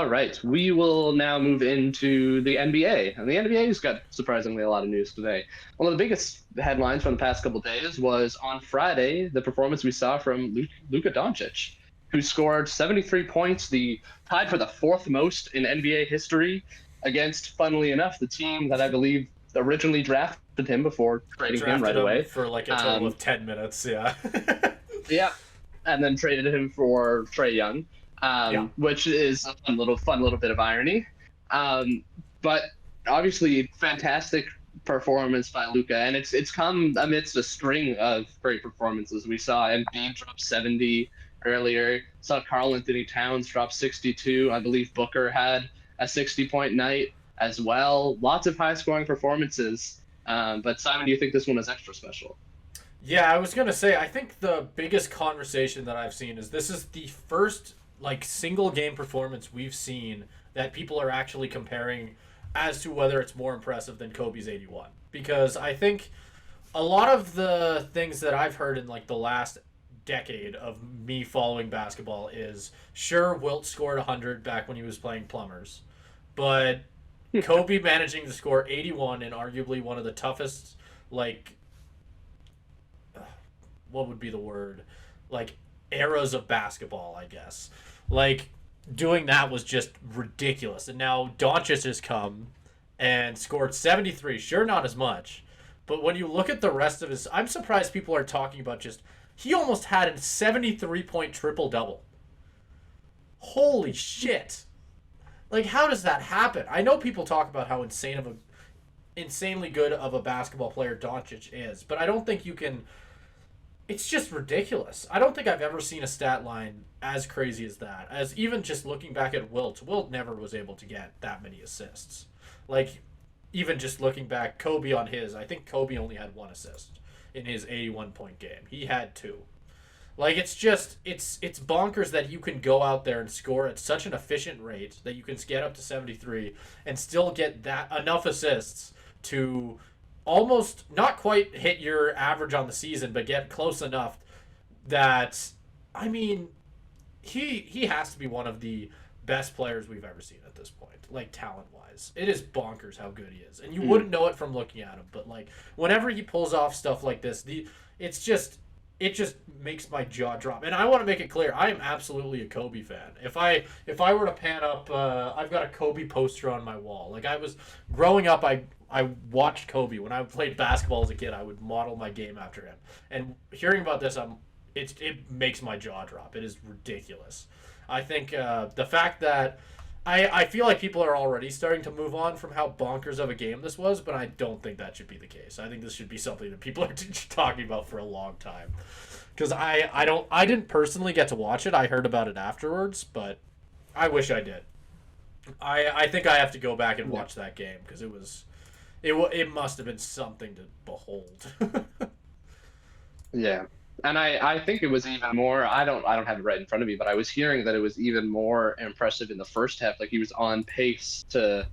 All right, we will now move into the NBA, and the NBA's got surprisingly a lot of news today. One of the biggest headlines from the past couple of days was on Friday the performance we saw from Luka Doncic, who scored 73 points, the tied for the fourth most in NBA history, against, funnily enough, the team that I believe originally drafted him before trading him Drafted right him away. for like a total Um, of 10 minutes. Yeah. yeah, and then traded him for Trey Young, Yeah. which is a fun little bit of irony. But obviously, fantastic performance by Luca, and it's come amidst a string of great performances. We saw Embiid drop 70 earlier. Saw Karl Anthony Towns drop 62. I believe Booker had a 60-point night as well. Lots of high scoring performances. But Simon, do you think this one is extra special? Yeah, I was gonna say I think the biggest conversation that I've seen is this is the first like single game performance we've seen that people are actually comparing as to whether it's more impressive than Kobe's 81. Because I think a lot of the things that I've heard in like the last decade of me following basketball is sure Wilt scored 100 back when he was playing plumbers, but Kobe managing to score 81 in arguably one of the toughest like what would be the word? Like eras of basketball, I guess. Like doing that was just ridiculous. And now Doncic has come and scored 73. Sure, not as much, but when you look at the rest of his, I'm surprised people are talking about just he almost had a 73-point triple double. Holy shit! Like how does that happen? I know people talk about how insanely good of a basketball player Doncic is, but I don't think you can it's just ridiculous. I don't think I've ever seen a stat line as crazy as that. As even just looking back at Wilt never was able to get that many assists. Like, even just looking back, Kobe on his, I think Kobe only had one assist in his 81-point game. He had two. Like, it's bonkers that you can go out there and score at such an efficient rate that you can get up to 73 and still get that enough assists to almost not quite hit your average on the season, but get close enough that I mean, he has to be one of the best players we've ever seen at this point, like talent wise. It is bonkers how good he is, and you wouldn't know it from looking at him. But like whenever he pulls off stuff like this, it's just it just makes my jaw drop. And I want to make it clear, I am absolutely a Kobe fan. If I were to pan up, I've got a Kobe poster on my wall. Like I was growing up, I watched Kobe when I played basketball as a kid. I would model my game after him. And hearing about this, it makes my jaw drop. It is ridiculous. I think the fact that I feel like people are already starting to move on from how bonkers of a game this was, but I don't think that should be the case. I think this should be something that people are talking about for a long time. Because I didn't personally get to watch it. I heard about it afterwards, but I wish I did. I think I have to go back and watch that game because it must have been something to behold. Yeah. And I think it was even more. I don't have it right in front of me, but I was hearing that it was even more impressive in the first half. Like he was on pace to,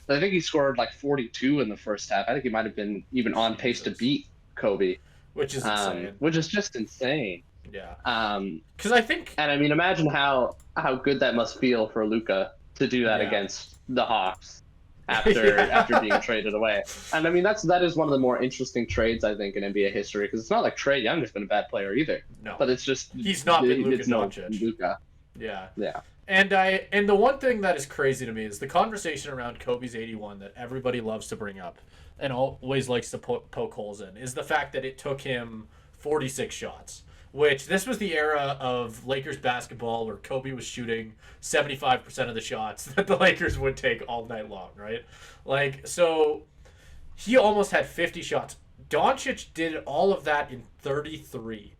I think he scored like 42 in the first half. I think he might have been even on pace to Jesus. beat Kobe, Which is insane. which is just insane. Yeah. Um, Because I think and I mean, imagine how good that must feel for Luca to do that yeah. against the Hawks after being traded away. And I mean, that is one of the more interesting trades I think in NBA history because it's not like Trey Young has been a bad player either, No. but it's just He's not been Luka it's no Doncic. Luca. Yeah. Yeah. And the one thing that is crazy to me is the conversation around Kobe's 81 that everybody loves to bring up and always likes to poke holes in is the fact that it took him 46 shots. Which this was the era of Lakers basketball where Kobe was shooting 75% of the shots that the Lakers would take all night long, right? Like, so he almost had 50 shots. Doncic did all of that in 33.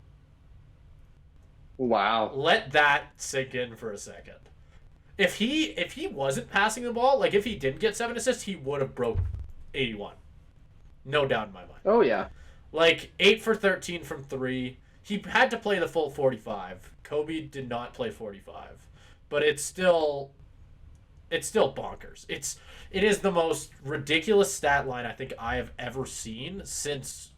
Wow. Let that sink in for a second. If he wasn't passing the ball, like if he didn't get 7 assists, he would have broke 81. No doubt in my mind. Oh yeah. Like 8 for 13 from 3. He had to play the full 45. Kobe did not play 45. But it's still bonkers. It is the most ridiculous stat line I think I have ever seen since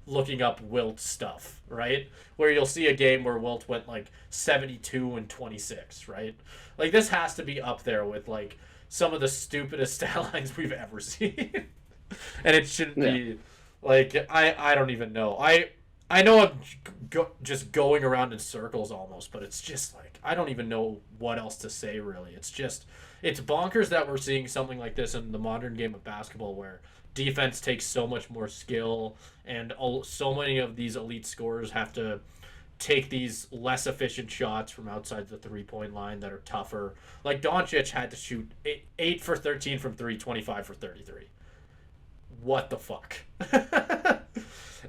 looking up Wilt stuff, right? Where you'll see a game where Wilt went like 72 and 26, right? Like this has to be up there with like some of the stupidest stat lines we've ever seen. And it shouldn't Yeah. be like I don't even know. I know I'm just going around in circles almost, but it's just like I don't even know what else to say really. It's bonkers that we're seeing something like this in the modern game of basketball where defense takes so much more skill and so many of these elite scorers have to take these less efficient shots from outside the 3-point line that are tougher. Like Doncic had to shoot 8 for 13 from 3, 25 for 33. What the fuck?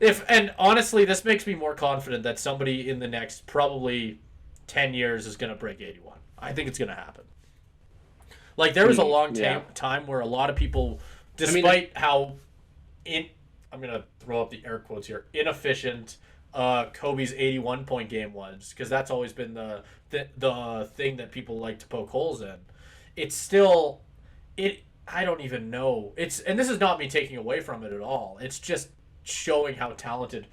If and honestly, this makes me more confident that somebody in the next probably 10 years is going to break 81. I think it's going to happen. Like there was a long time where a lot of people, despite how I'm going to throw up the air quotes here, inefficient Kobe's 81 point game was, because that's always been the thing that people like to poke holes in. It's still I don't even know. And this is not me taking away from it at all. It's just showing how talented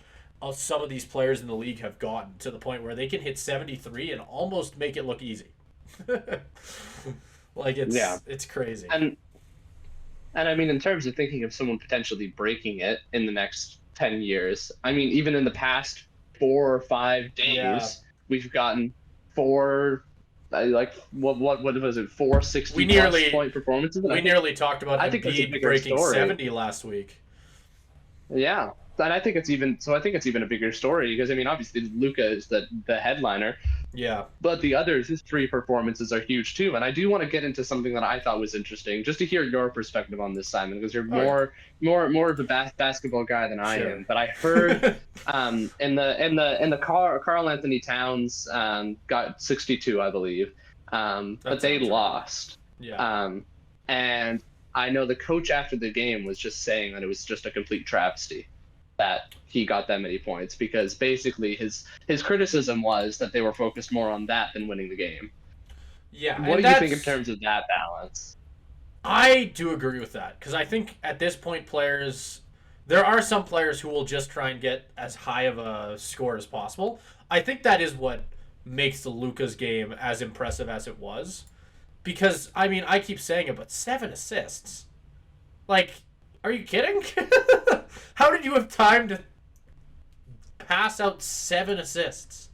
some of these players in the league have gotten to the point where they can hit 73 and almost make it look easy. Like it's crazy. And I mean, in terms of thinking of someone potentially breaking it in the next 10 years, I mean, even in the past 4 or 5 days, we've gotten what was it, 460 plus point performances? We nearly talked about Embiid breaking 70 last week. Yeah. And I think it's even a bigger story because I mean obviously Luka is the headliner. Yeah. But the others, his 3 performances are huge too. And I do want to get into something that I thought was interesting, just to hear your perspective on this, Simon, because you're more of a basketball guy than I am. But I heard in the Karl Anthony Towns got 62, I believe. But they lost. Yeah. And I know the coach after the game was just saying that it was just a complete travesty that he got that many points because basically his criticism was that they were focused more on that than winning the game. Yeah. What do you think in terms of that balance? I do agree with that because I think at this point there are some players who will just try and get as high of a score as possible. I think that is what makes the Luka's game as impressive as it was. Because, I mean, I keep saying it, but 7 assists. Like, are you kidding? How did you have time to pass out 7 assists?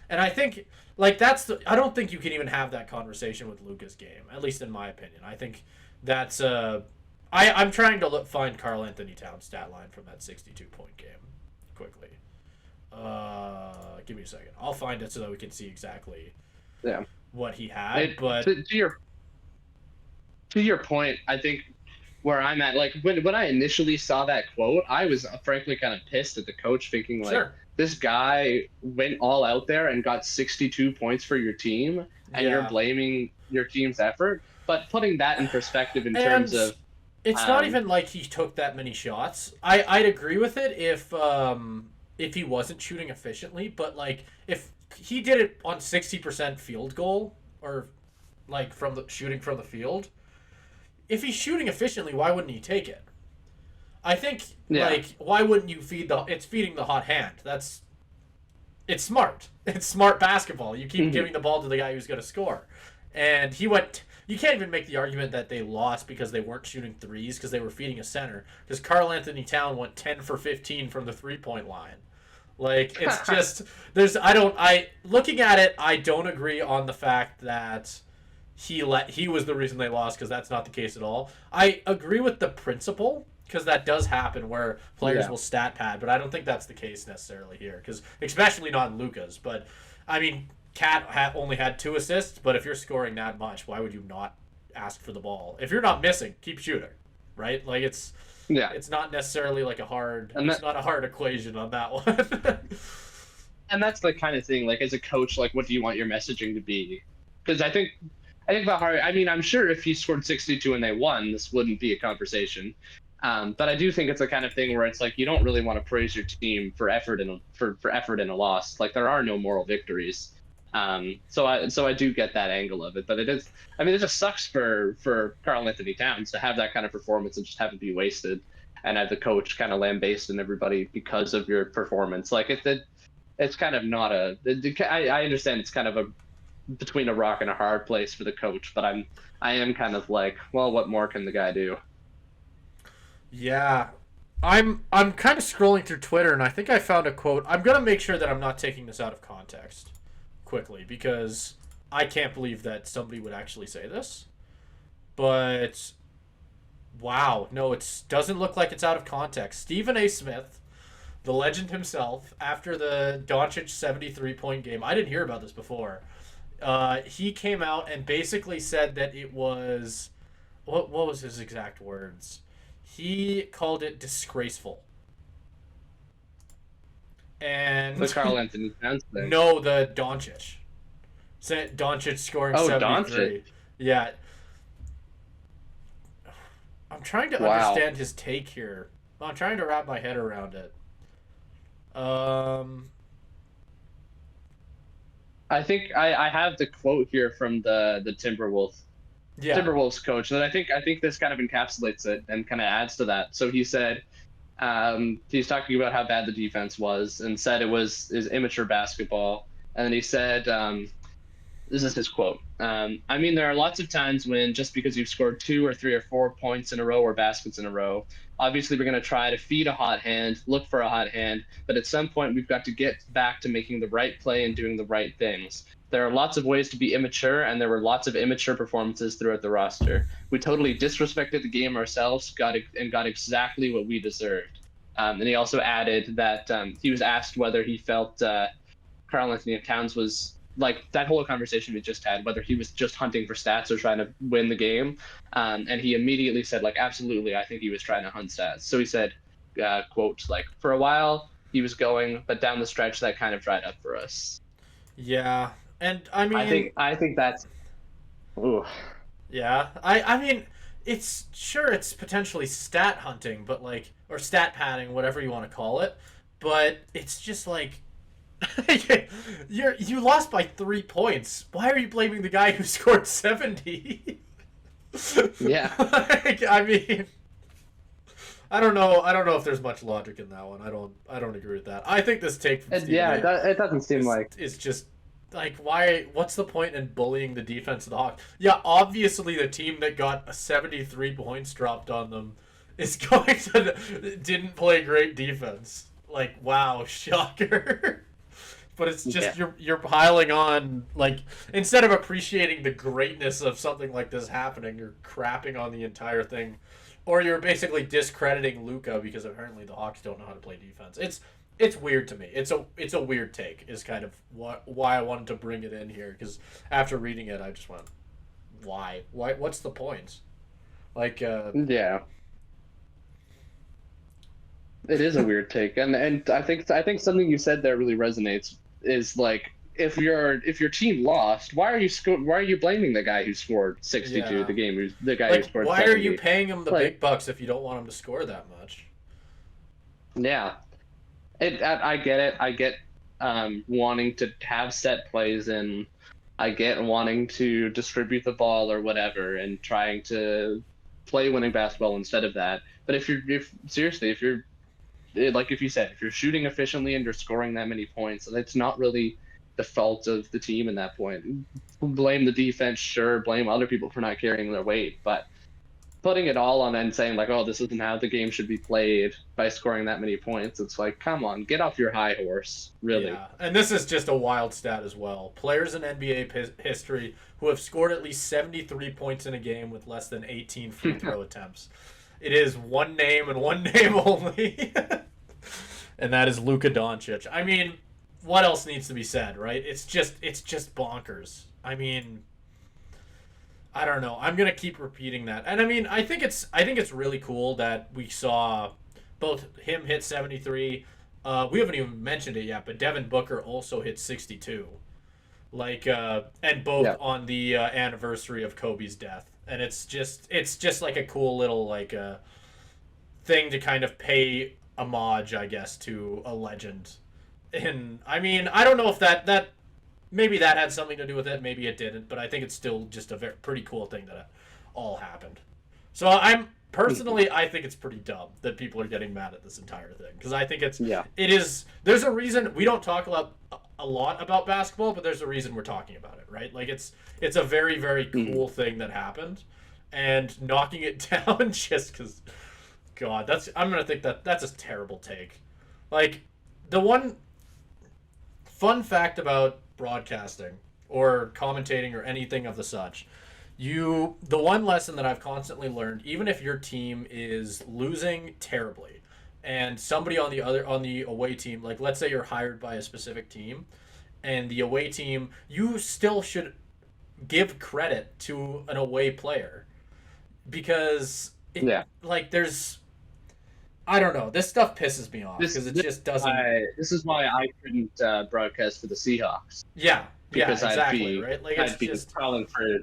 And I think, like, I don't think you can even have that conversation with Luka's game, at least in my opinion. I think that's, I'm trying to find Karl Anthony Towns' stat line from that 62-point game quickly. Give me a second. I'll find it so that we can see exactly what he had. But to your point, I think where I'm at, like when I initially saw that quote, I was frankly kind of pissed at the coach, thinking like this guy went all out there and got 62 points for your team, and you're blaming your team's effort. But putting that in perspective in terms of it's not even like he took that many shots. I'd agree with it if he wasn't shooting efficiently, but like if he did it on 60% field goal or like shooting from the field, if he's shooting efficiently, why wouldn't he take it? I think like why wouldn't you it's feeding the hot hand. It's smart. It's smart basketball. You keep giving the ball to the guy who's going to score. And you can't even make the argument that they lost because they weren't shooting threes because they were feeding a center. Because Karl Anthony Towns went 10 for 15 from the 3-point line. Like, it's just, looking at it, I don't agree on the fact that he was the reason they lost, because that's not the case at all. I agree with the principle, because that does happen where players will stat pad, but I don't think that's the case necessarily here, because especially not in Luka's. But, I mean, Cat only had 2 assists, but if you're scoring that much, why would you not ask for the ball? If you're not missing, keep shooting, right? Like, it's not necessarily like it's not a hard equation on that one. And that's the kind of thing, like as a coach, like what do you want your messaging to be? Because I think about Harden. I mean, I'm sure if he scored 62 and they won, this wouldn't be a conversation. But I do think it's the kind of thing where it's like you don't really want to praise your team for effort in a loss. Like there are no moral victories. So I do get that angle of it, but it is. I mean, it just sucks for Karl Anthony Towns to have that kind of performance and just have it be wasted. and have the coach kind of lambasting everybody because of your performance. Like it's kind of not I understand it's kind of a between a rock and a hard place for the coach, but I am kind of like, well, what more can the guy do? Yeah. I'm kind of scrolling through Twitter and I think I found a quote. I'm going to make sure that I'm not taking this out of context quickly because I can't believe that somebody would actually say this. But wow, no, it doesn't look like it's out of context. Stephen A. Smith, the legend himself, after the Doncic 73-point game, I didn't hear about this before. He came out and basically said that it was what was his exact words? He called it disgraceful. The And Carl Anthony Towns thing. no, the Doncic. Doncic scoring Oh, 73. Doncic. Yeah. I'm trying to Wow. understand his take here. I'm trying to wrap my head around it. Um, I think I have the quote here from the yeah. Timberwolves coach, and I think this kind of encapsulates it and kind of adds to that. So he said, he's talking about how bad the defense was, and said it was is immature basketball. And then he said, this is his quote. I mean, there are lots of times when just because you've scored 2 or 3 or 4 points in a row or baskets in a row, obviously we're going to try to feed a hot hand, look for a hot hand, but at some point we've got to get back to making the right play and doing the right things. There are lots of ways to be immature, and there were lots of immature performances throughout the roster. We totally disrespected the game ourselves, got exactly what we deserved. And he also added that he was asked whether he felt Karl Anthony Towns was like that whole conversation we just had, whether he was just hunting for stats or trying to win the game. And he immediately said, like, absolutely, I think he was trying to hunt stats. So he said, quote, like, for a while he was going, but down the stretch that kind of dried up for us. Yeah. And I mean, I think that's, ooh. yeah. I mean, it's potentially stat hunting, but like, or stat padding, whatever you want to call it. But it's just like, you lost by 3 points. Why are you blaming the guy who scored 70? Yeah. Like, I mean, I don't know. I don't know if there's much logic in that one. I don't agree with that. I think this take from Stephen A. It doesn't seem like it's just like why? What's the point in bullying the defense of the Hawks? Yeah, obviously the team that got 73 points dropped on them is going to didn't play great defense. Like wow, shocker. But it's just you're piling on like instead of appreciating the greatness of something like this happening, you're crapping on the entire thing, or you're basically discrediting Luka because apparently the Hawks don't know how to play defense. It's weird to me. It's a weird take. Is kind of why I wanted to bring it in here because after reading it, I just went, why what's the point? Like yeah. It is a weird take, and I think something you said there really resonates. Is like if your team lost, why are you blaming the guy who scored 62 yeah. the guy Like who scored why 70? are you paying him the big bucks if you don't want him to score that much? Yeah, I get it. I get wanting to have set plays, and I get wanting to distribute the ball or whatever, and trying to play winning basketball instead of that. But if you're like if you said, if you're shooting efficiently and you're scoring that many points, it's not really the fault of the team in that point. Blame the defense, sure, blame other people for not carrying their weight, but putting it all on and saying like, oh, this isn't how the game should be played by scoring that many points, it's like, come on, get off your high horse, really. Yeah, and this is just a wild stat as well. Players in NBA history who have scored at least 73 points in a game with less than 18 free throw attempts. It is one name and one name only. And that is Luka Doncic. I mean, what else needs to be said, right? It's just bonkers. I mean, I don't know. I'm going to keep repeating that. And I mean, I think it's really cool that we saw both him hit 73. We haven't even mentioned it yet, but Devin Booker also hit 62. Like and both on the anniversary of Kobe's death. And it's just like a cool little like thing to kind of pay homage, I guess, to a legend. And I mean, I don't know if that maybe that had something to do with it, maybe it didn't, but I think it's still just a pretty cool thing that it all happened. So personally, I think it's pretty dumb that people are getting mad at this entire thing, because I think Yeah. it is. There's a reason we don't talk a lot about basketball, but there's a reason we're talking about it, right? Like it's a very, very cool thing that happened, and knocking it down just because, God, I'm gonna think that's a terrible take. Like, the one fun fact about broadcasting or commentating or anything of the such, the one lesson that I've constantly learned, even if your team is losing terribly and somebody on the away team, like let's say you're hired by a specific team and the away team, you still should give credit to an away player, because like there's, I don't know, this stuff pisses me off because it just doesn't. This is why I couldn't broadcast for the Seahawks. Yeah, because exactly, right? Like I'd be calling for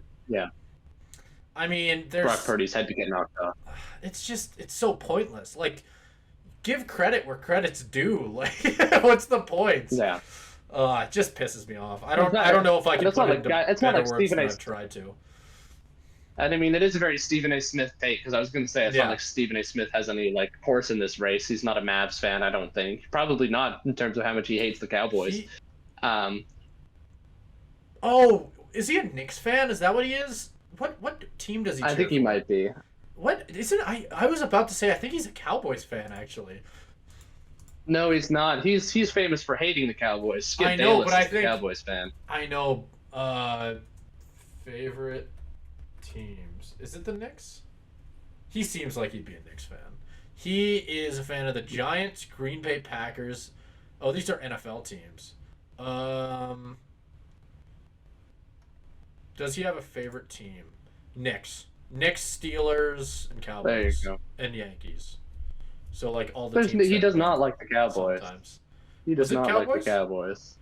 I mean, there's Brock Purdy's head to get knocked off. It's so pointless. Like, give credit where credit's due. Like, what's the point? Yeah. It just pisses me off. I don't know if I can put it into better words than I've tried to. And I mean, it is a very Stephen A. Smith take, because I was going to say it's not like Stephen A. Smith has any like horse in this race. He's not a Mavs fan, I don't think. Probably not in terms of how much he hates the Cowboys. Oh, is he a Knicks fan? Is that what he is? What team does he cheer for? I think he might be. What isn't I was about to say I think he's a Cowboys fan actually. No, he's not. He's famous for hating the Cowboys. Skip I know, Bayless but I is think a Cowboys fan. I know. Favorite teams. Is it the Knicks? He seems like he'd be a Knicks fan. He is a fan of the Giants, Green Bay Packers. Oh, these are NFL teams. Does he have a favorite team? Knicks, Steelers, and Cowboys. There you go. And Yankees. So like all the teams. He does not like the Cowboys. Sometimes. He does not like the Cowboys.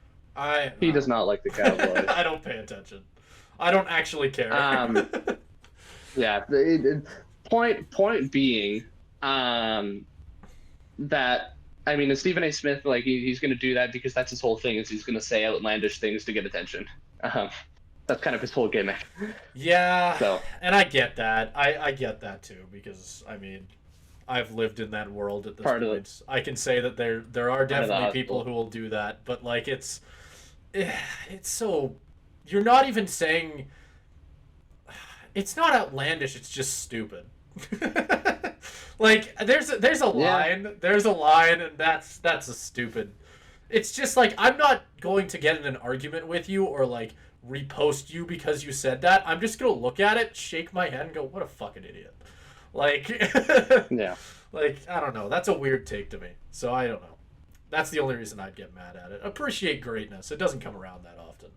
He does not like the Cowboys. I don't pay attention. I don't actually care. Yeah. Point being, that I mean, Stephen A. Smith, like he's going to do that because that's his whole thing. Is he's going to say outlandish things to get attention. That's kind of his whole gimmick. Yeah, so. And I get that. I get that too, because I mean, I've lived in that world at this point. I can say that there are definitely people who will do that, but like it's so, you're not even saying, it's not outlandish, it's just stupid. Like there's a line, and that's a stupid. It's just like, I'm not going to get in an argument with you or like repost you because you said that. I'm just gonna look at it, shake my head, and go, what a fucking idiot. Like, yeah. Like, I don't know. That's a weird take to me. So I don't know. That's the only reason I'd get mad at it. Appreciate greatness. It doesn't come around that often.